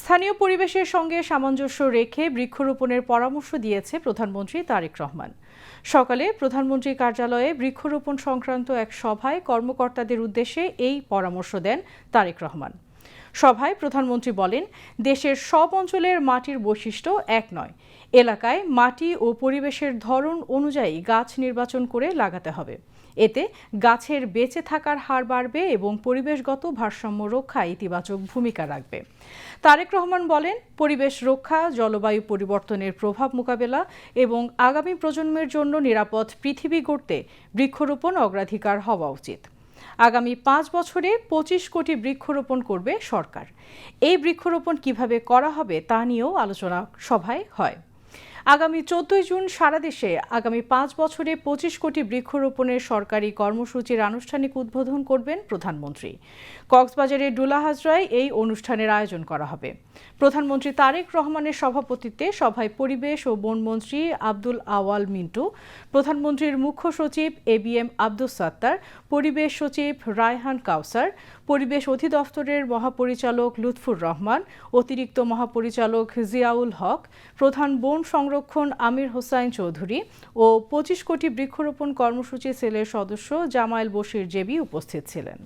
স্থানীয় পরিবেশের সঙ্গে সামঞ্জস্য রেখে বৃক্ষরোপণের পরামর্শ দিয়েছে প্রধানমন্ত্রী তারেক রহমান। সকালে প্রধানমন্ত্রীর কার্যালয়ে বৃক্ষরোপণ সংক্রান্ত এক সভায় কর্মকর্তাদের উদ্দেশ্যে এই পরামর্শ দেন তারেক রহমান। সভায় প্রধানমন্ত্রী বলেন, দেশের সব অঞ্চলের মাটির বৈশিষ্ট্য এক নয়। এলাকায় মাটি ও পরিবেশের ধরন অনুযায়ী গাছ নির্বাচন করে লাগাতে হবে। এতে গাছের বেঁচে থাকার হার বাড়বে এবং পরিবেশগত ভারসাম্য রক্ষায় ইতিবাচক ভূমিকা রাখবে। তারেক রহমান বলেন, পরিবেশ রক্ষা, জলবায়ু পরিবর্তনের প্রভাব মোকাবেলা এবং আগামী প্রজন্মের জন্য নিরাপদ পৃথিবী গড়তে বৃক্ষরোপণ অগ্রাধিকার হওয়া উচিত। আগামী 5 বছরে 25 কোটি বৃক্ষরোপণ করবে সরকার। এই বৃক্ষরোপণ কিভাবে করা হবে তা নিয়েও আলোচনা সভায় হয়। আগামী 14 জুন সারা দেশে আগামী 5 বছরে 25 কোটি বৃক্ষরোপণের সরকারি কর্মসূচির আনুষ্ঠানিক উদ্বোধন করবেন প্রধানমন্ত্রী। কক্সবাজারের ডুলাহাজরায় এই অনুষ্ঠানের আয়োজন করা হবে। প্রধানমন্ত্রী তারেক রহমানের সভাপতিত্বে সভায় পরিবেশ ও বনমন্ত্রী আব্দুল আওয়াল মিন্টু, প্রধানমন্ত্রীর মুখ্য সচিব ABM আব্দুস সাত্তার, পরিবেশ সচিব রায়হান কাউসার, পরিবেশ অধিদপ্তরের মহাপরিচালক লুৎফুর রহমান, অতিরিক্ত মহাপরিচালক জিয়াউল হক, প্রধান বন সংরক্ষণ আমির হোসাইন চৌধুরী ও 25 কোটি বৃক্ষরোপণ কর্মসূচি সেলের সদস্য জামাইল বশির জেবি উপস্থিত ছিলেন।